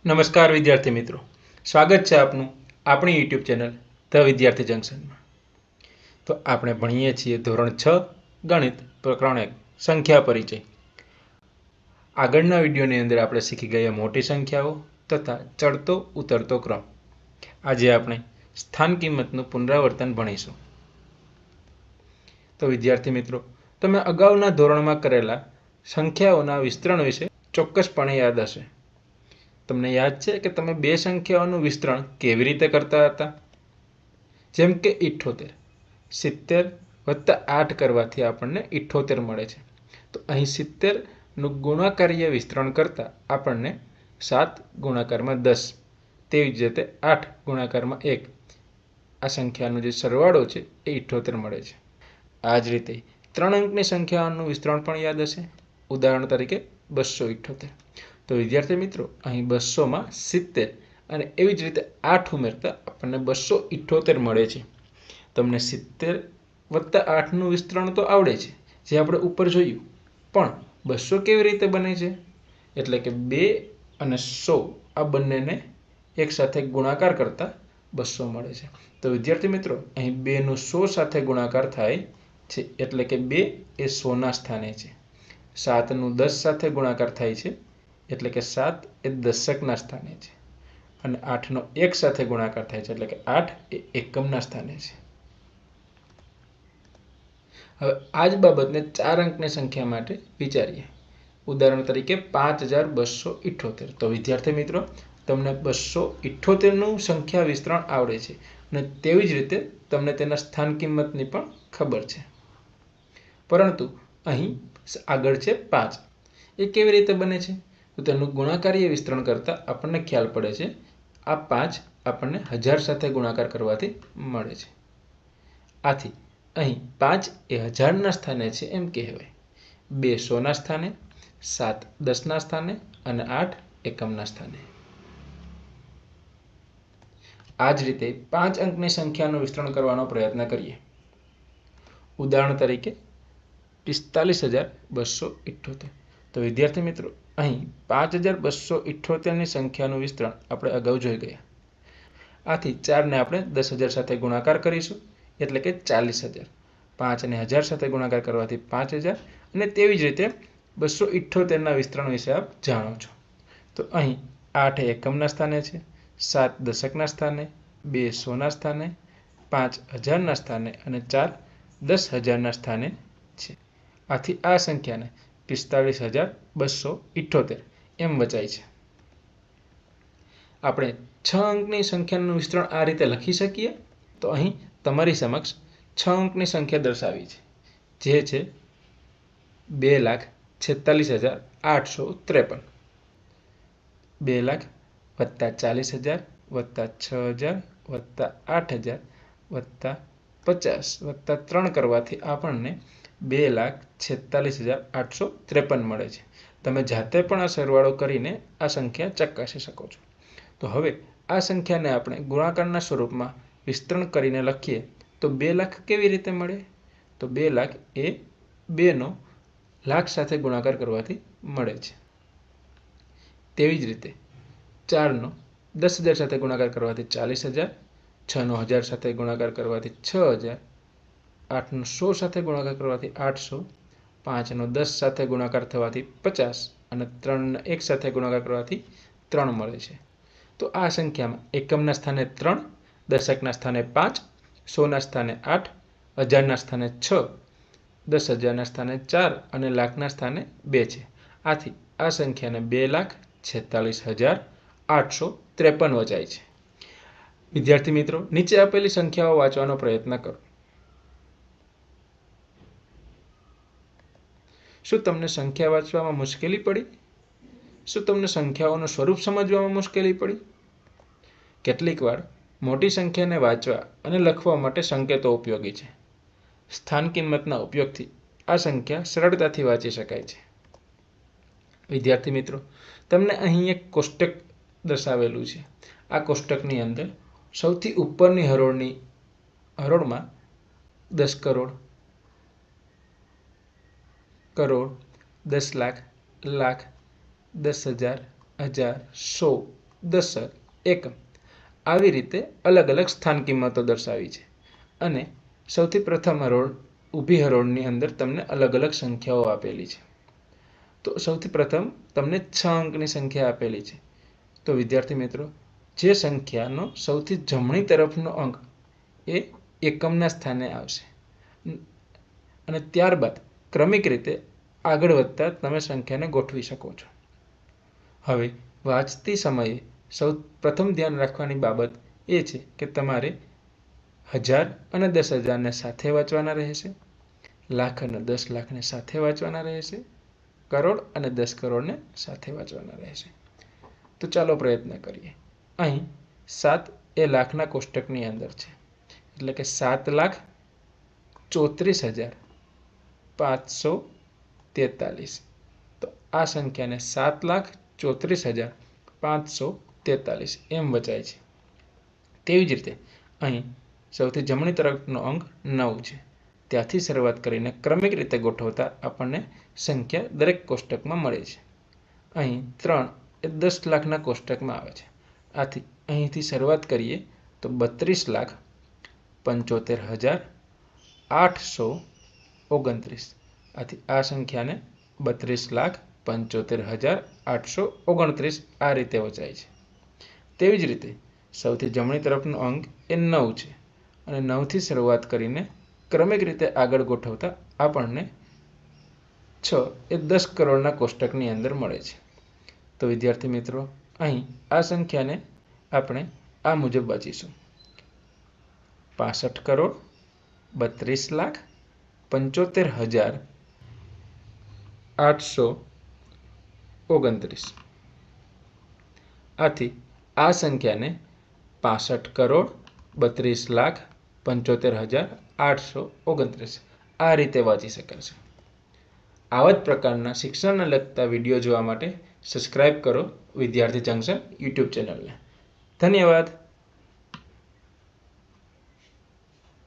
નમસ્કાર વિદ્યાર્થી મિત્રો, સ્વાગત છે આપનું આપણી યુટ્યુબ ચેનલ ધ વિદ્યાર્થી જંકશનમાં. તો આપણે ભણીએ છીએ ધોરણ 6 ગણિત પ્રકરણ 1 સંખ્યા પરિચય. આગળના વિડીયોની અંદર આપણે શીખી ગયા મોટી સંખ્યાઓ તથા ચડતો ઉતરતો ક્રમ. આજે આપણે સ્થાન કિંમતનું પુનરાવર્તન ભણીશું. તો વિદ્યાર્થી મિત્રો, તમે અગાઉના ધોરણમાં કરેલા સંખ્યાઓના વિસ્તરણ વિશે ચોક્કસપણે યાદ હશે. તમને યાદ છે કે તમે બે સંખ્યાઓનું વિસ્તરણ કેવી રીતે કરતા હતા? જેમ કે 78, 70 + 8 કરવાથી આપણને 78 મળે છે. તો અહીં 70નું ગુણાકારીય વિસ્તરણ કરતાં આપણને 7 ગુણાકારમાં 10, તેવી જ રીતે 8 ગુણાકારમાં 1 આ સંખ્યાનો જે સરવાળો છે એ 78 મળે છે. આ જ રીતે 3 અંકની સંખ્યાઓનું વિસ્તરણ પણ યાદ હશે. ઉદાહરણ તરીકે 278. તો વિદ્યાર્થી મિત્રો, અહીં 200માં 70 અને એવી જ રીતે 8 ઉમેરતા આપણને 278 મળે છે. તમને 70 + 8નું વિસ્તરણ તો આવડે છે, જે આપણે ઉપર જોયું, પણ 200 કેવી રીતે બને છે? એટલે કે 2 અને 100 આ બંનેને એકસાથે ગુણાકાર કરતા 200 મળે છે. તો વિદ્યાર્થી મિત્રો, અહીં 2નું 100 સાથે ગુણાકાર થાય છે, એટલે કે 2 એ 100ના સ્થાને છે. 7નું 10 સાથે ગુણાકાર થાય છે, એટલે કે 7 એ દશકના સ્થાને છે. અને 8નો 1 સાથે ગુણાકાર થાય છે, એટલે કે 8 એ એકમના સ્થાને છે. હવે આ જ બાબતને 4 અંકની સંખ્યા માટે વિચારીએ. ઉદાહરણ તરીકે 5278. તો વિદ્યાર્થી મિત્રો, તમને 278નું સંખ્યા વિસ્તરણ આવડે છે અને તેવી જ રીતે તમને તેના સ્થાન કિંમતની પણ ખબર છે. પરંતુ અહીં આગળ છે 5. એ કેવી રીતે બને છે? તો તેનું ગુણાકારીય વિસ્તરણ કરતાં આપણને ખ્યાલ પડે છે. આ 5 આપણને 1000 સાથે ગુણાકાર કરવાથી મળે છે. આથી અહીં 5 એ 1000ના સ્થાને છે એમ કહેવાય. 2 100ના સ્થાને, 7 10ના સ્થાને અને 8 એકમના સ્થાને. આ જ રીતે 5 અંકની સંખ્યાનું વિસ્તરણ કરવાનો પ્રયત્ન કરીએ. ઉદાહરણ તરીકે 45278. તો વિદ્યાર્થી મિત્રો, અહીં 5278ની સંખ્યાનું વિસ્તરણ આપણે અગાઉ જોઈ ગયા. આથી 4ને આપણે 10,000 સાથે ગુણાકાર કરીશું, એટલે કે 40,000. 5ને 1000 સાથે ગુણાકાર કરવાથી 5000. અને તેવી જ રીતે 278ના વિસ્તરણ વિશે આપ જાણો છો. તો અહીં 8 એકમના સ્થાને છે, 7 દશકના સ્થાને, 2 100ના સ્થાને, 5 1000ના સ્થાને અને 4 10,000ના સ્થાને છે. આથી આ સંખ્યાને 45278 એમ વચાય છે. આપણે 6 અંકની સંખ્યાનું વિસ્તરણ આ રીતે લખી શકીએ. તો અહીં તમારી સમક્ષ 6 અંકની સંખ્યા દર્શાવી છે, જે છે 2,46,853. 2,00,000 + 40,000 + 6,000 + 8,000 + 50 + 3 કરવાથી આપણને 2,46,853 મળે છે. તમે જાતે પણ આ સરવાળો કરીને આ સંખ્યા ચકાસી શકો છો. તો હવે આ સંખ્યાને આપણે ગુણાકારના સ્વરૂપમાં વિસ્તરણ કરીને લખીએ તો 2,00,000 કેવી રીતે મળે? તો 2,00,000 એ 2નો લાખ સાથે ગુણાકાર કરવાથી મળે છે. તેવી જ રીતે 4નો 10,000 સાથે ગુણાકાર કરવાથી 40,000, 6નો 1000 સાથે ગુણાકાર કરવાથી 6,000, 8નો 100 સાથે ગુણાકાર કરવાથી 800, 5નો 10 સાથે ગુણાકાર થવાથી 50 અને 3ને 1 સાથે ગુણાકાર કરવાથી 3 મળે છે. તો આ સંખ્યામાં એકમના સ્થાને 3, દશકના સ્થાને 5, 100ના સ્થાને 8, 1000ના સ્થાને 6, 10,000ના સ્થાને 4 અને લાખના સ્થાને 2 છે. આથી આ સંખ્યાને 2,46,853 વચાય છે. વિદ્યાર્થી મિત્રો, નીચે આપેલી સંખ્યાઓ વાંચવાનો પ્રયત્ન કરો. શું તમને સંખ્યા વાંચવામાં મુશ્કેલી પડી? શું તમને સંખ્યાઓનું સ્વરૂપ સમજવામાં મુશ્કેલી પડી? કેટલીક વાર મોટી સંખ્યાને વાંચવા અને લખવા માટે સંકેતો ઉપયોગી છે. સ્થાન કિંમતના ઉપયોગથી આ સંખ્યા સરળતાથી વાંચી શકાય છે. વિદ્યાર્થી મિત્રો, તમને અહીં એક કોષ્ટક દર્શાવેલું છે. આ કોષ્ટકની અંદર સૌથી ઉપરની હરોળમાં 10 કરોડ, કરોડ, 10 લાખ, લાખ, 10,000, 1000, 100 દશક, એકમ આવી રીતે અલગ અલગ સ્થાન કિંમતો દર્શાવી છે. અને સૌથી પ્રથમ હરોળ ઊભી હરોળની અંદર તમને અલગ અલગ સંખ્યાઓ આપેલી છે. તો સૌથી પ્રથમ તમને 6 અંકની સંખ્યા આપેલી છે. તો વિદ્યાર્થી મિત્રો, જે સંખ્યાનો સૌથી જમણી તરફનો અંક એ એકમના સ્થાને આવશે અને ત્યારબાદ ક્રમિક રીતે આગળ વધતા તમે સંખ્યાને ગોઠવી શકો છો. હવે વાંચતી સમયે સૌ પ્રથમ ધ્યાન રાખવાની બાબત એ છે કે તમારે 1000 અને 10,000ને સાથે વાંચવાના રહેશે, લાખ અને 10 લાખને સાથે વાંચવાના રહેશે, કરોડ અને 10 કરોડને સાથે વાંચવાના રહેશે. તો ચાલો પ્રયત્ન કરીએ. અહીં 7 એ લાખના કોષ્ટકની અંદર છે, એટલે કે 7,34,543. તો આ સંખ્યાને 7,34,543 એમ વચાય છે. તેવી જ રીતે અહીં સૌથી જમણી તરફનો અંક 9 છે. ત્યાંથી શરૂઆત કરીને ક્રમિક રીતે ગોઠવતા આપણને સંખ્યા દરેક કોષ્ટકમાં મળે છે. અહીં 3 એ 10 લાખના કોષ્ટકમાં આવે છે. આથી અહીંથી શરૂઆત કરીએ તો 32,75,829. આથી આ સંખ્યાને 32,75,829 આ રીતે વચાય છે. તેવી જ રીતે સૌથી જમણી તરફનો અંક એ 9 છે અને 9થી શરૂઆત કરીને ક્રમિક રીતે આગળ ગોઠવતા આપણને 6 એ 10 કરોડના કોષ્ટકની અંદર મળે છે. તો વિદ્યાર્થી મિત્રો, અહીં આ સંખ્યાને આપણે આ મુજબ વાંચીશું: 65 કરોડ 32,75,829. આથી આ સંખ્યાને 65 કરોડ 32,75,829 આ રીતે વાંચી શકાશે. આવા જ પ્રકારના શિક્ષણને લગતા વિડીયો જોવા માટે સબસ્ક્રાઇબ કરો વિદ્યાર્થી જંકશન યુટ્યુબ ચેનલને. ધન્યવાદ.